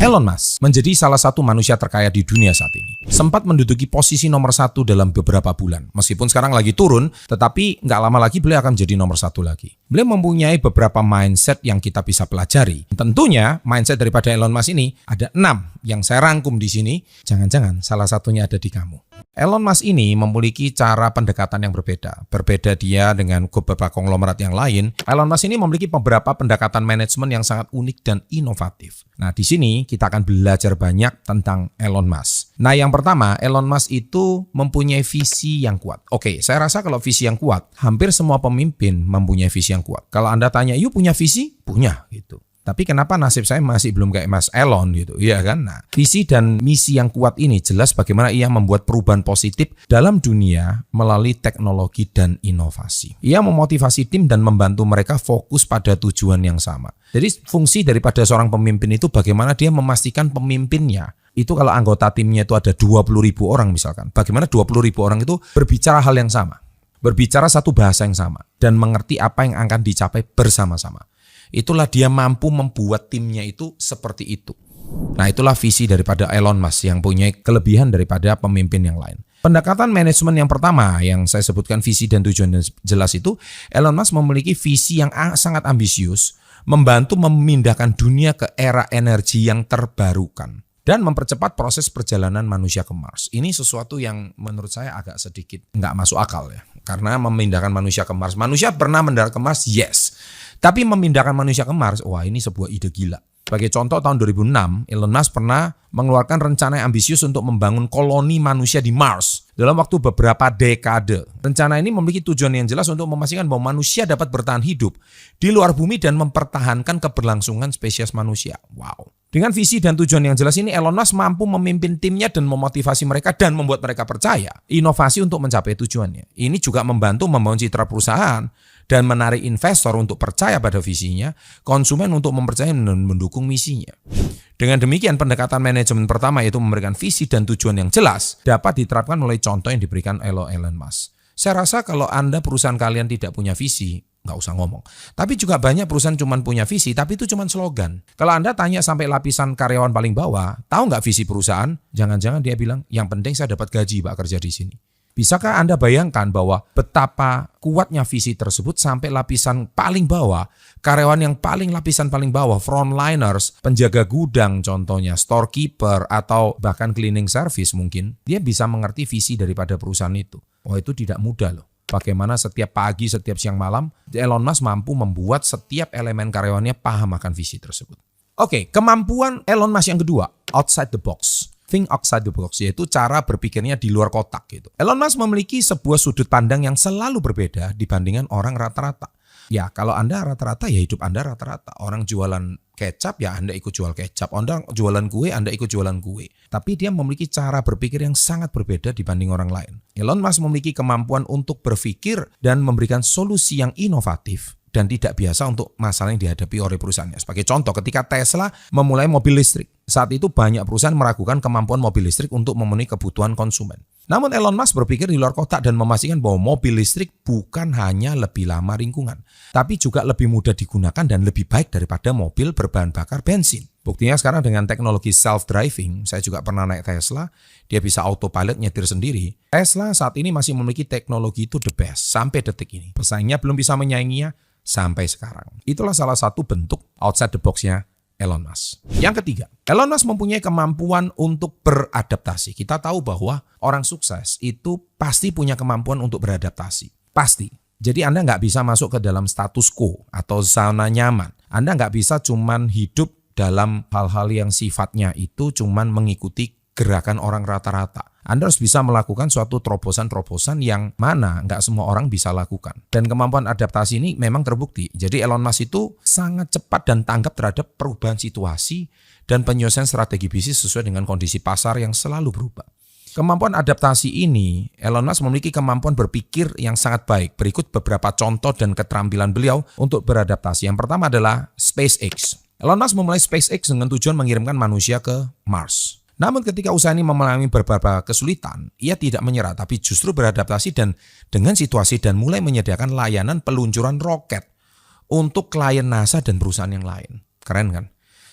Elon Musk menjadi salah satu manusia terkaya di dunia saat ini. Sempat menduduki posisi nomor 1 dalam beberapa bulan. Meskipun sekarang lagi turun, tetapi nggak lama lagi beliau akan menjadi nomor 1 lagi. Beliau mempunyai beberapa mindset yang kita bisa pelajari. Tentunya mindset daripada Elon Musk ini ada 6 yang saya rangkum di sini. Jangan-jangan salah satunya ada di kamu. Elon Musk ini memiliki cara pendekatan yang berbeda. Berbeda dia dengan beberapa konglomerat yang lain. Elon Musk ini memiliki beberapa pendekatan manajemen yang sangat unik dan inovatif. Nah, di sini kita akan belajar banyak tentang Elon Musk. Nah, yang pertama, Elon Musk itu mempunyai visi yang kuat. Oke, saya rasa kalau visi yang kuat, hampir semua pemimpin mempunyai visi yang kuat. Kalau Anda tanya, "You punya visi?" Punya, gitu. Tapi kenapa nasib saya masih belum kayak Mas Elon gitu, iya kan? Nah, visi dan misi yang kuat ini jelas bagaimana ia membuat perubahan positif dalam dunia melalui teknologi dan inovasi. Ia memotivasi tim dan membantu mereka fokus pada tujuan yang sama. Jadi fungsi daripada seorang pemimpin itu bagaimana dia memastikan pemimpinnya. Itu kalau anggota timnya itu ada 20.000 orang misalkan. Bagaimana 20.000 orang itu berbicara hal yang sama. Berbicara satu bahasa yang sama. Dan mengerti apa yang akan dicapai bersama-sama. Itulah dia mampu membuat timnya itu seperti itu. Nah, itulah visi daripada Elon Musk yang punya kelebihan daripada pemimpin yang lain. Pendekatan manajemen yang pertama yang saya sebutkan visi dan tujuan jelas itu, Elon Musk memiliki visi yang sangat ambisius, membantu memindahkan dunia ke era energi yang terbarukan dan mempercepat proses perjalanan manusia ke Mars. Ini sesuatu yang menurut saya agak sedikit nggak masuk akal ya. Karena memindahkan manusia ke Mars. Manusia pernah mendarat ke Mars? Yes. Tapi memindahkan manusia ke Mars, wah ini sebuah ide gila. Sebagai contoh tahun 2006, Elon Musk pernah mengeluarkan rencana yang ambisius untuk membangun koloni manusia di Mars dalam waktu beberapa dekade. Rencana ini memiliki tujuan yang jelas untuk memastikan bahwa manusia dapat bertahan hidup di luar bumi dan mempertahankan keberlangsungan spesies manusia. Wow. Dengan visi dan tujuan yang jelas ini, Elon Musk mampu memimpin timnya dan memotivasi mereka dan membuat mereka percaya inovasi untuk mencapai tujuannya. Ini juga membantu membangun citra perusahaan dan menarik investor untuk percaya pada visinya, konsumen untuk mempercayai dan mendukung misinya. Dengan demikian, pendekatan manajemen pertama yaitu memberikan visi dan tujuan yang jelas dapat diterapkan melalui contoh yang diberikan Elon Musk. Saya rasa kalau Anda perusahaan kalian tidak punya visi, nggak usah ngomong. Tapi juga banyak perusahaan cuma punya visi, tapi itu cuma slogan. Kalau Anda tanya sampai lapisan karyawan paling bawah, tahu nggak visi perusahaan? Jangan-jangan dia bilang, yang penting saya dapat gaji Pak kerja di sini. Bisakah Anda bayangkan bahwa betapa kuatnya visi tersebut sampai lapisan paling bawah, karyawan yang lapisan paling bawah, frontliners, penjaga gudang contohnya, storekeeper atau bahkan cleaning service mungkin, dia bisa mengerti visi daripada perusahaan itu. Oh, itu tidak mudah loh. Bagaimana setiap pagi, setiap siang malam, Elon Musk mampu membuat setiap elemen karyawannya paham akan visi tersebut. Oke, kemampuan Elon Musk yang kedua, outside the box. Think outside the box, yaitu cara berpikirnya di luar kotak gitu. Elon Musk memiliki sebuah sudut pandang yang selalu berbeda dibandingkan orang rata-rata. Ya, kalau Anda rata-rata, ya hidup Anda rata-rata. Orang jualan kecap, ya Anda ikut jual kecap. Orang jualan kue, Anda ikut jualan kue. Tapi dia memiliki cara berpikir yang sangat berbeda dibanding orang lain. Elon Musk memiliki kemampuan untuk berpikir dan memberikan solusi yang inovatif dan tidak biasa untuk masalah yang dihadapi oleh perusahaannya. Sebagai contoh, ketika Tesla memulai mobil listrik, saat itu banyak perusahaan meragukan kemampuan mobil listrik untuk memenuhi kebutuhan konsumen. Namun Elon Musk berpikir di luar kotak dan memastikan bahwa mobil listrik bukan hanya lebih lama lingkungan, tapi juga lebih mudah digunakan dan lebih baik daripada mobil berbahan bakar bensin. Buktinya sekarang dengan teknologi self-driving, saya juga pernah naik Tesla, dia bisa autopilot nyetir sendiri. Tesla saat ini masih memiliki teknologi itu the best sampai detik ini. Pesaingnya belum bisa menyainginya sampai sekarang. Itulah salah satu bentuk outside the box-nya Elon Musk. Yang ketiga, Elon Musk mempunyai kemampuan untuk beradaptasi. Kita tahu bahwa orang sukses itu pasti punya kemampuan untuk beradaptasi. Pasti. Jadi Anda nggak bisa masuk ke dalam status quo atau zona nyaman. Anda nggak bisa cuman hidup dalam hal-hal yang sifatnya itu cuman mengikuti gerakan orang rata-rata. Anda harus bisa melakukan suatu terobosan-terobosan yang mana nggak semua orang bisa lakukan. Dan kemampuan adaptasi ini memang terbukti. Jadi Elon Musk itu sangat cepat dan tanggap terhadap perubahan situasi dan penyelesaian strategi bisnis sesuai dengan kondisi pasar yang selalu berubah. Kemampuan adaptasi ini, Elon Musk memiliki kemampuan berpikir yang sangat baik. Berikut beberapa contoh dan keterampilan beliau untuk beradaptasi. Yang pertama adalah SpaceX. Elon Musk memulai SpaceX dengan tujuan mengirimkan manusia ke Mars. Namun ketika usaha ini mengalami beberapa kesulitan, ia tidak menyerah tapi justru beradaptasi dan dengan situasi dan mulai menyediakan layanan peluncuran roket untuk klien NASA dan perusahaan yang lain. Keren kan?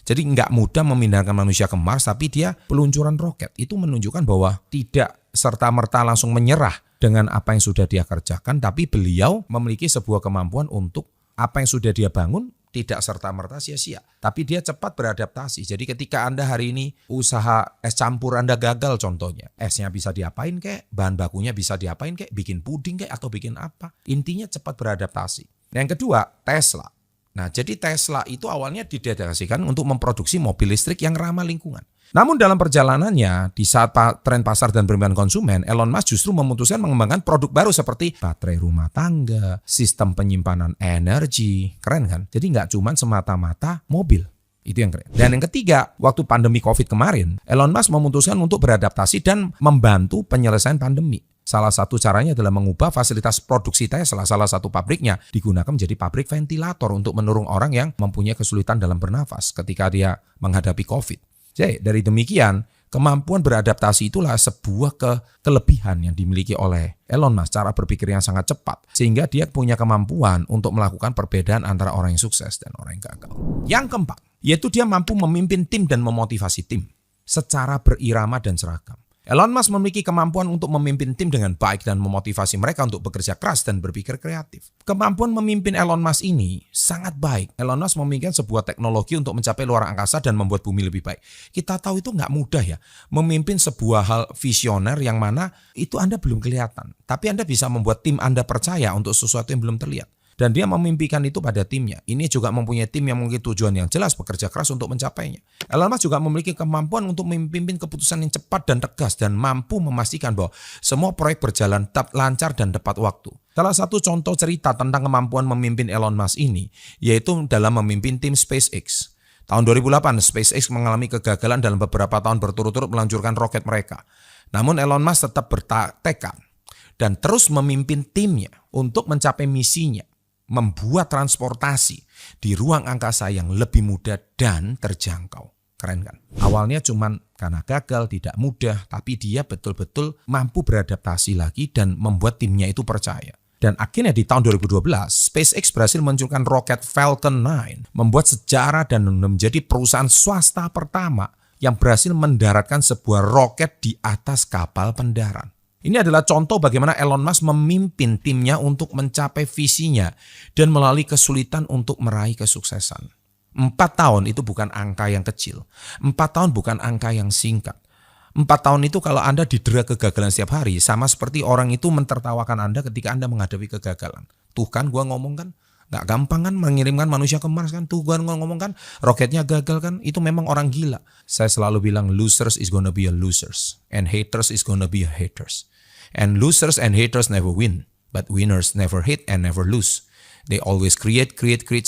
Jadi nggak mudah memindahkan manusia ke Mars, tapi dia peluncuran roket. Itu menunjukkan bahwa tidak serta-merta langsung menyerah dengan apa yang sudah dia kerjakan, tapi beliau memiliki sebuah kemampuan untuk apa yang sudah dia bangun tidak serta-merta sia-sia, tapi dia cepat beradaptasi. Jadi ketika Anda hari ini usaha es campur Anda gagal contohnya, esnya bisa diapain kek, bahan bakunya bisa diapain kek, bikin puding kek atau bikin apa. Intinya cepat beradaptasi. Yang kedua, Tesla. Nah, jadi Tesla itu awalnya didedikasikan untuk memproduksi mobil listrik yang ramah lingkungan. Namun dalam perjalanannya, di saat tren pasar dan permintaan konsumen, Elon Musk justru memutuskan mengembangkan produk baru seperti baterai rumah tangga, sistem penyimpanan energi. Keren kan? Jadi nggak cuma semata-mata mobil. Itu yang keren. Dan yang ketiga, waktu pandemi COVID kemarin, Elon Musk memutuskan untuk beradaptasi dan membantu penyelesaian pandemi. Salah satu caranya adalah mengubah fasilitas produksi Tesla, salah satu pabriknya, digunakan menjadi pabrik ventilator untuk menurun orang yang mempunyai kesulitan dalam bernafas ketika dia menghadapi COVID. Jadi dari demikian, kemampuan beradaptasi itulah sebuah kelebihan yang dimiliki oleh Elon Musk, cara berpikir yang sangat cepat. Sehingga dia punya kemampuan untuk melakukan perbedaan antara orang yang sukses dan orang yang gagal. Yang keempat, yaitu dia mampu memimpin tim dan memotivasi tim secara berirama dan seragam. Elon Musk memiliki kemampuan untuk memimpin tim dengan baik dan memotivasi mereka untuk bekerja keras dan berpikir kreatif. Kemampuan memimpin Elon Musk ini sangat baik. Elon Musk memikirkan sebuah teknologi untuk mencapai luar angkasa dan membuat bumi lebih baik. Kita tahu itu nggak mudah ya. Memimpin sebuah hal visioner yang mana itu Anda belum kelihatan. Tapi Anda bisa membuat tim Anda percaya untuk sesuatu yang belum terlihat. Dan dia memimpikan itu pada timnya. Ini juga mempunyai tim yang memiliki tujuan yang jelas, bekerja keras untuk mencapainya. Elon Musk juga memiliki kemampuan untuk memimpin keputusan yang cepat dan tegas dan mampu memastikan bahwa semua proyek berjalan tetap lancar dan tepat waktu. Salah satu contoh cerita tentang kemampuan memimpin Elon Musk ini yaitu dalam memimpin tim SpaceX. Tahun 2008, SpaceX mengalami kegagalan dalam beberapa tahun berturut-turut meluncurkan roket mereka. Namun Elon Musk tetap bertekad dan terus memimpin timnya untuk mencapai misinya, membuat transportasi di ruang angkasa yang lebih mudah dan terjangkau. Keren kan? Awalnya cuman karena gagal, tidak mudah, tapi dia betul-betul mampu beradaptasi lagi dan membuat timnya itu percaya. Dan akhirnya di tahun 2012, SpaceX berhasil meluncurkan roket Falcon 9, membuat sejarah dan menjadi perusahaan swasta pertama yang berhasil mendaratkan sebuah roket di atas kapal pendarat. Ini adalah contoh bagaimana Elon Musk memimpin timnya untuk mencapai visinya dan melalui kesulitan untuk meraih kesuksesan. 4 tahun itu bukan angka yang kecil. 4 tahun bukan angka yang singkat. 4 tahun itu kalau Anda didera kegagalan setiap hari, sama seperti orang itu mentertawakan Anda ketika Anda menghadapi kegagalan. Tuh kan gua ngomong kan, gak gampang kan mengirimkan manusia ke Mars kan. Tuh gua ngomong kan, roketnya gagal kan. Itu memang orang gila. Saya selalu bilang losers is gonna be a losers. And haters is gonna be a haters. And losers and haters never win, but winners never hate and never lose. They always create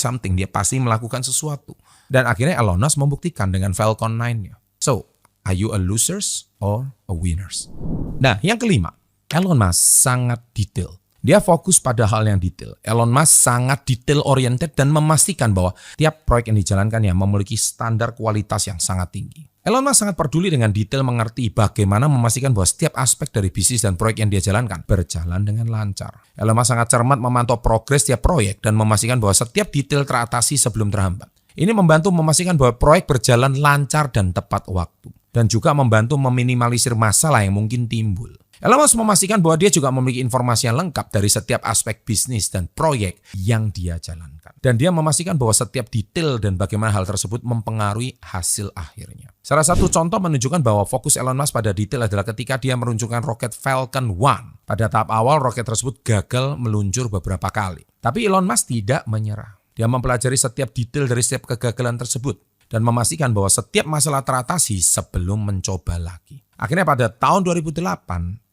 something. Dia pasti melakukan sesuatu. Dan akhirnya Elon Musk membuktikan dengan Falcon 9-nya. So, are you a losers or a winners? Nah, yang kelima, Elon Musk sangat detail. Dia fokus pada hal yang detail. Elon Musk sangat detail oriented dan memastikan bahwa tiap proyek yang dijalankannya memiliki standar kualitas yang sangat tinggi. Elon Musk sangat peduli dengan detail mengerti bagaimana memastikan bahwa setiap aspek dari bisnis dan proyek yang dia jalankan berjalan dengan lancar. Elon Musk sangat cermat memantau progres tiap proyek dan memastikan bahwa setiap detail teratasi sebelum terhambat. Ini membantu memastikan bahwa proyek berjalan lancar dan tepat waktu. Dan juga membantu meminimalisir masalah yang mungkin timbul. Elon Musk memastikan bahwa dia juga memiliki informasi yang lengkap dari setiap aspek bisnis dan proyek yang dia jalankan. Dan dia memastikan bahwa setiap detail dan bagaimana hal tersebut mempengaruhi hasil akhirnya. Salah satu contoh menunjukkan bahwa fokus Elon Musk pada detail adalah ketika dia meluncurkan roket Falcon 1. Pada tahap awal roket tersebut gagal meluncur beberapa kali. Tapi Elon Musk tidak menyerah. Dia mempelajari setiap detail dari setiap kegagalan tersebut dan memastikan bahwa setiap masalah teratasi sebelum mencoba lagi. Akhirnya pada tahun 2008,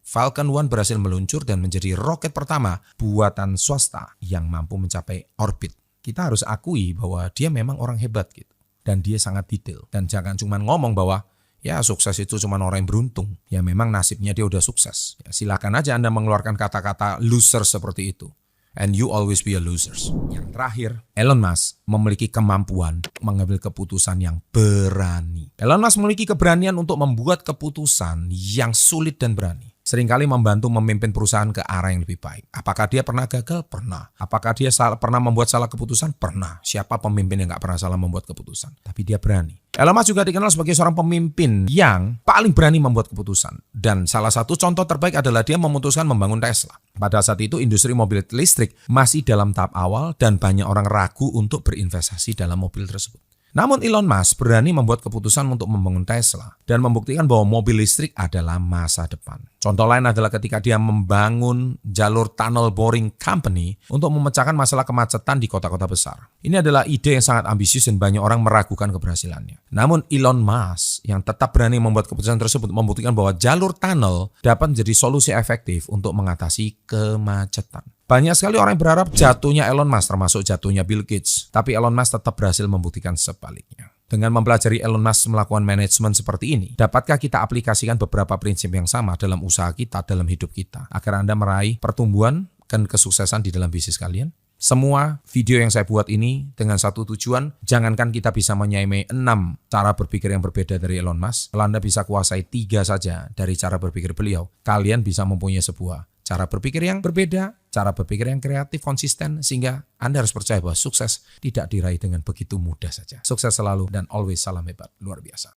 Falcon 1 berhasil meluncur dan menjadi roket pertama buatan swasta yang mampu mencapai orbit. Kita harus akui bahwa dia memang orang hebat gitu. Dan dia sangat detail. Dan jangan cuma ngomong bahwa ya sukses itu cuma orang yang beruntung. Ya memang nasibnya dia udah sukses. Ya, silakan aja Anda mengeluarkan kata-kata loser seperti itu. And you always be a losers. Yang terakhir, Elon Musk memiliki kemampuan mengambil keputusan yang berani. Elon Musk memiliki keberanian untuk membuat keputusan yang sulit dan berani. seringkali membantu memimpin perusahaan ke arah yang lebih baik. Apakah dia pernah gagal? Pernah. Apakah dia pernah membuat salah keputusan? Pernah. Siapa pemimpin yang gak pernah salah membuat keputusan? Tapi dia berani. Elon Musk juga dikenal sebagai seorang pemimpin yang paling berani membuat keputusan. Dan salah satu contoh terbaik adalah dia memutuskan membangun Tesla. Pada saat itu industri mobil listrik masih dalam tahap awal dan banyak orang ragu untuk berinvestasi dalam mobil tersebut. Namun Elon Musk berani membuat keputusan untuk membangun Tesla dan membuktikan bahwa mobil listrik adalah masa depan. Contoh lain adalah ketika dia membangun jalur tunnel boring company untuk memecahkan masalah kemacetan di kota-kota besar. Ini adalah ide yang sangat ambisius dan banyak orang meragukan keberhasilannya. Namun Elon Musk yang tetap berani membuat keputusan tersebut membuktikan bahwa jalur tunnel dapat menjadi solusi efektif untuk mengatasi kemacetan. Banyak sekali orang yang berharap jatuhnya Elon Musk, termasuk jatuhnya Bill Gates. Tapi Elon Musk tetap berhasil membuktikan sebaliknya. Dengan mempelajari Elon Musk melakukan manajemen seperti ini, dapatkah kita aplikasikan beberapa prinsip yang sama dalam usaha kita, dalam hidup kita, agar Anda meraih pertumbuhan dan kesuksesan di dalam bisnis kalian? Semua video yang saya buat ini dengan satu tujuan, jangankan kita bisa menyamai 6 cara berpikir yang berbeda dari Elon Musk, kalau Anda bisa kuasai 3 saja dari cara berpikir beliau, kalian bisa mempunyai sebuah cara berpikir yang berbeda, cara berpikir yang kreatif, konsisten, sehingga Anda harus percaya bahwa sukses tidak diraih dengan begitu mudah saja. Sukses selalu dan always salam hebat, luar biasa.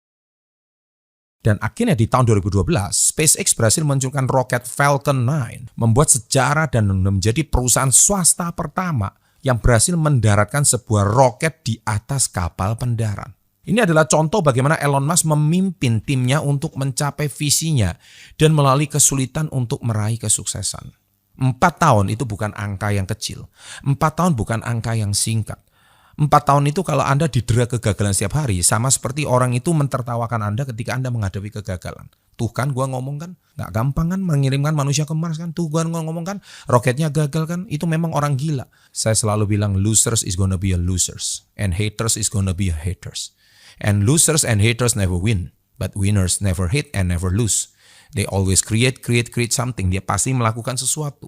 Dan akhirnya di tahun 2012, SpaceX berhasil meluncurkan roket Falcon 9, membuat sejarah dan menjadi perusahaan swasta pertama yang berhasil mendaratkan sebuah roket di atas kapal pendarat. Ini adalah contoh bagaimana Elon Musk memimpin timnya untuk mencapai visinya dan melalui kesulitan untuk meraih kesuksesan. 4 tahun itu bukan angka yang kecil. 4 tahun bukan angka yang singkat. 4 tahun itu kalau Anda didera kegagalan setiap hari, sama seperti orang itu mentertawakan Anda ketika Anda menghadapi kegagalan. Tuh kan gua ngomong kan, gak gampang kan mengirimkan manusia ke Mars kan. Tuh gua ngomong kan, roketnya gagal kan. Itu memang orang gila. Saya selalu bilang losers is gonna be a losers. And haters is gonna be a haters. And losers and haters never win. But winners never hate and never lose. They always create something. Dia pasti melakukan sesuatu.